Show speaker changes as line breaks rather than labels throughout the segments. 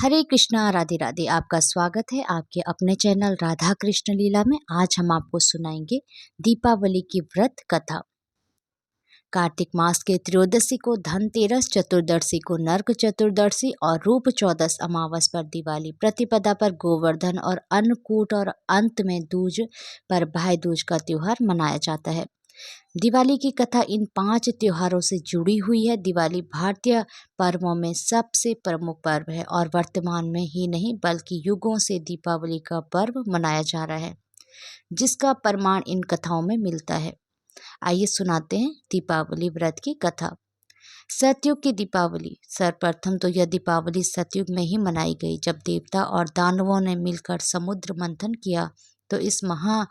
हरे कृष्णा, राधे राधे। आपका स्वागत है आपके अपने चैनल राधा कृष्ण लीला में। आज हम आपको सुनाएंगे दीपावली की व्रत कथा। कार्तिक मास के त्रयोदशी को धनतेरस, चतुर्दशी को नरक चतुर्दशी और रूप चौदस अमावस पर दिवाली, प्रतिपदा पर गोवर्धन और अन्नकूट और अंत में दूज पर भाई दूज का त्योहार मनाया जाता है। दिवाली की कथा इन 5 त्योहारों से जुड़ी हुई है। दिवाली भारतीय पर्वों में सबसे प्रमुख पर्व है और वर्तमान में ही नहीं बल्कि युगों से दीपावली का पर्व मनाया जा रहा है, जिसका प्रमाण इन कथाओं में मिलता है। आइए सुनाते हैं दीपावली व्रत की कथा। सतयुग की दीपावली। सर्वप्रथम तो यह दीपावली सतयुग में ही मनाई गई, जब देवता और दानवों ने मिलकर समुद्र मंथन किया। तो इस महा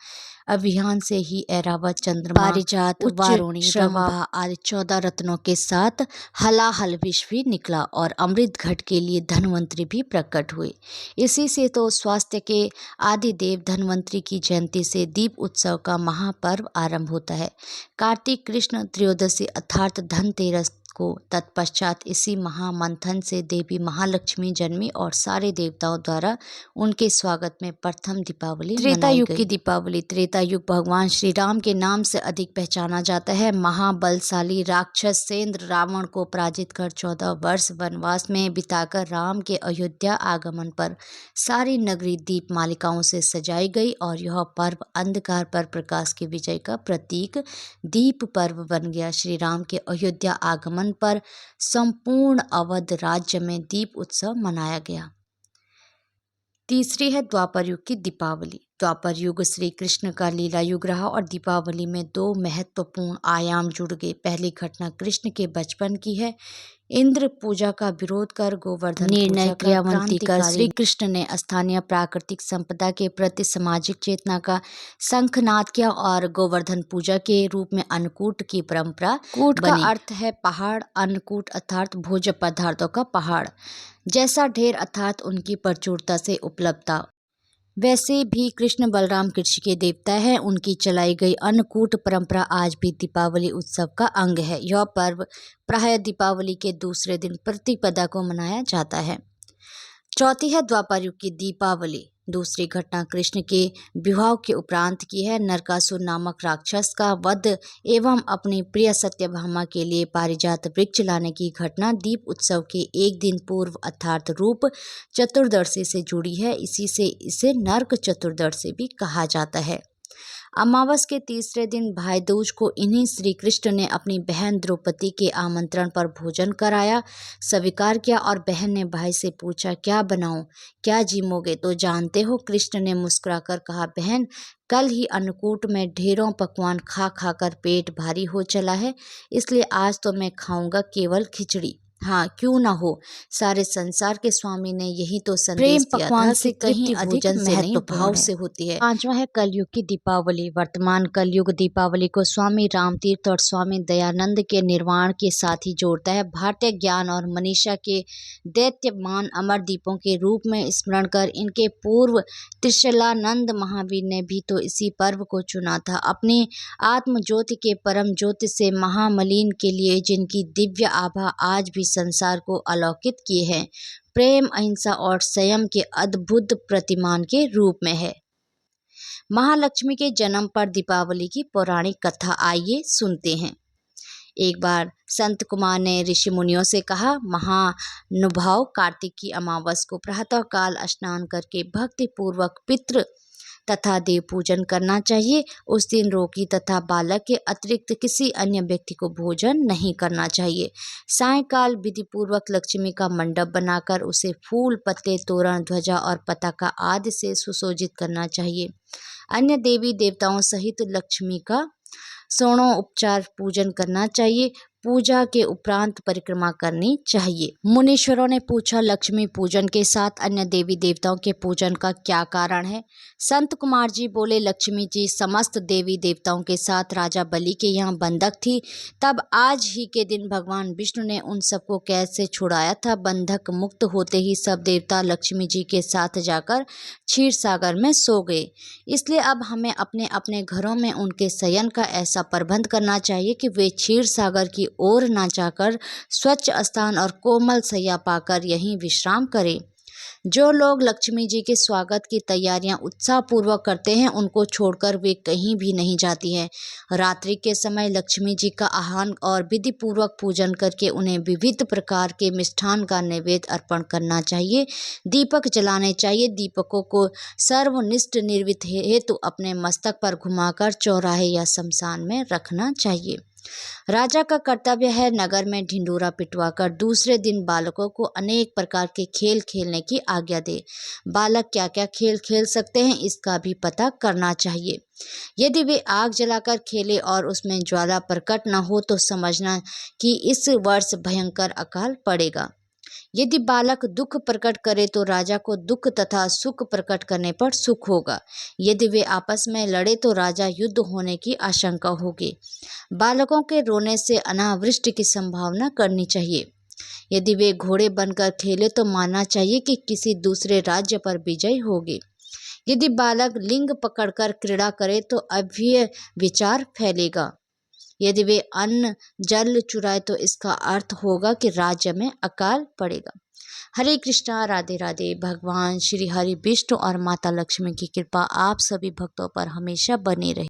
अभियान से ही ऐरावत, चंद्रमा, पारिजात, वारुणी, रंभा आदि 14 रत्नों के साथ हलाहल विष भी निकला और अमृत घट के लिए धन्वंतरी भी प्रकट हुए। इसी से तो स्वास्थ्य के आदि देव धन्वंतरी की जयंती से दीप उत्सव का महापर्व आरंभ होता है। कार्तिक कृष्ण त्रयोदशी अर्थात धनतेरस को तत्पश्चात इसी महामंथन से देवी महालक्ष्मी जन्मी और सारे देवताओं द्वारा उनके स्वागत में प्रथम दीपावली त्रेता युग की दीपावली। त्रेता युग भगवान श्री राम के नाम से अधिक पहचाना जाता है। महाबलशाली राक्षस सेंद्र रावण को पराजित कर 14 वर्ष वनवास में बिताकर राम के अयोध्या आगमन पर सारी नगरी दीप मालिकाओं से सजाई गई और यह पर्व अंधकार पर प्रकाश की विजय का प्रतीक दीप पर्व बन गया। श्री राम के अयोध्या आगमन पर संपूर्ण अवध राज्य में दीप उत्सव मनाया गया। तीसरी है द्वापर युग की दीपावली। द्वापर युग श्री कृष्ण का लीला युग रहा और दीपावली में 2 महत्वपूर्ण आयाम जुड़ गए। पहली घटना कृष्ण के बचपन की है। इंद्र पूजा का विरोध कर गोवर्धन निर्णय क्रियावंती कर श्री कृष्ण ने स्थानीय प्राकृतिक संपदा के प्रति सामाजिक चेतना का शंखनाद किया और गोवर्धन पूजा के रूप में अन्नकूट की परंपरा कूट का अर्थ है पहाड़, अन्नकूट अर्थात भोज्य पदार्थों का पहाड़ जैसा ढेर अर्थात उनकी प्रचुरता से उपलब्धता। वैसे भी कृष्ण बलराम कृषि के देवता हैं। उनकी चलाई गई अन्नकूट परंपरा आज भी दीपावली उत्सव का अंग है। यह पर्व प्रायः दीपावली के दूसरे दिन प्रतिपदा को मनाया जाता है। चौथी है द्वापर युग की दीपावली। दूसरी घटना कृष्ण के विवाह के उपरांत की है। नरकासुर नामक राक्षस का वध एवं अपनी प्रिय सत्यभामा के लिए पारिजात वृक्ष लाने की घटना दीप उत्सव के एक दिन पूर्व अर्थात रूप चतुर्दशी से जुड़ी है। इसी से इसे नरक चतुर्दशी भी कहा जाता है। अमावस के तीसरे दिन भाई दूज को इन्हीं श्री कृष्ण ने अपनी बहन द्रौपदी के आमंत्रण पर भोजन कराया, स्वीकार किया और बहन ने भाई से पूछा, क्या बनाऊं, क्या जीमोगे? तो जानते हो, कृष्ण ने मुस्कुराकर कहा, बहन, कल ही अन्नकूट में ढेरों पकवान खा खाकर पेट भारी हो चला है, इसलिए आज तो मैं खाऊंगा केवल खिचड़ी। हाँ, क्यों ना हो, सारे संसार के स्वामी ने यही तो संदेश दिया था कि कहीं अधिक महत्व भाव से होती है। पांचवा है कलयुग की दीपावली। वर्तमान कलयुग दीपावली को स्वामी रामतीर्थ और स्वामी दयानंद के निर्वाण के साथ ही जोड़ता है। भारतीय ज्ञान और मनीषा के दैत्यमान अमर दीपों के रूप में स्मरण कर इनके पूर्व त्रिशलानंद महावीर ने भी तो इसी पर्व को चुना था। अपनी आत्म ज्योति के परम ज्योति से महामलिन के लिए जिनकी दिव्य आभा आज भी संसार को अलौकित किए हैं, प्रेम, अहिंसा और संयम के अद्भुत प्रतिमान के रूप में है। महालक्ष्मी के जन्म पर दीपावली की पौराणिक कथा आइए सुनते हैं। एक बार संत कुमार ने ऋषि मुनियों से कहा, महानुभाव, कार्तिक की अमावस को प्रातः काल स्नान करके भक्ति पूर्वक पितृ तथा देव पूजन करना चाहिए। उस दिन रोगी तथा बालक के अतिरिक्त किसी अन्य व्यक्ति को भोजन नहीं करना चाहिए। सायंकाल विधि पूर्वक लक्ष्मी का मंडप बनाकर उसे फूल, पत्ते, तोरण, ध्वजा और पताका आदि से सुशोभित करना चाहिए। अन्य देवी देवताओं सहित लक्ष्मी का षोडशोपचार पूजन करना चाहिए। पूजा के उपरांत परिक्रमा करनी चाहिए। मुनीश्वरों ने पूछा, लक्ष्मी पूजन के साथ अन्य देवी देवताओं के पूजन का क्या कारण है? संत कुमार जी बोले, लक्ष्मी जी समस्त देवी देवताओं के साथ राजा बलि के यहाँ बंधक थी। तब आज ही के दिन भगवान विष्णु ने उन सबको कैद से छुड़ाया था। बंधक मुक्त होते ही सब देवता लक्ष्मी जी के साथ जाकर क्षीर सागर में सो गए। इसलिए अब हमें अपने अपने घरों में उनके शयन का ऐसा प्रबंध करना चाहिए कि वे क्षीर सागर की ओर न जाकर स्वच्छ स्थान और कोमल शैया पाकर यहीं विश्राम करें। जो लोग लक्ष्मी जी के स्वागत की तैयारियां उत्साहपूर्वक करते हैं, उनको छोड़कर वे कहीं भी नहीं जाती हैं। रात्रि के समय लक्ष्मी जी का आह्वान और विधि पूर्वक पूजन करके उन्हें विविध प्रकार के मिष्ठान का नैवेद्य अर्पण करना चाहिए। दीपक जलाने चाहिए। दीपकों को सर्वनिष्ठ निर्वित हेतु अपने मस्तक पर घुमाकर चौराहे या शमशान में रखना चाहिए। राजा का कर्तव्य है नगर में ढिंढोरा पिटवाकर दूसरे दिन बालकों को अनेक प्रकार के खेल खेलने की आज्ञा दे। बालक क्या क्या खेल खेल सकते हैं, इसका भी पता करना चाहिए। यदि वे आग जलाकर खेले और उसमें ज्वाला प्रकट न हो तो समझना कि इस वर्ष भयंकर अकाल पड़ेगा। यदि बालक दुख प्रकट करे तो राजा को दुख तथा सुख प्रकट करने पर सुख होगा। यदि वे आपस में लड़े तो राजा युद्ध होने की आशंका होगी। बालकों के रोने से अनावृष्टि की संभावना करनी चाहिए। यदि वे घोड़े बनकर खेले तो मानना चाहिए कि किसी दूसरे राज्य पर विजय होगी। यदि बालक लिंग पकड़कर क्रीड़ा करे तो अभ्य विचार फैलेगा। यदि वे अन्न जल चुराए तो इसका अर्थ होगा कि राज्य में अकाल पड़ेगा। हरे कृष्णा, राधे राधे। भगवान श्री हरि विष्णु और माता लक्ष्मी की कृपा आप सभी भक्तों पर हमेशा बनी रहे।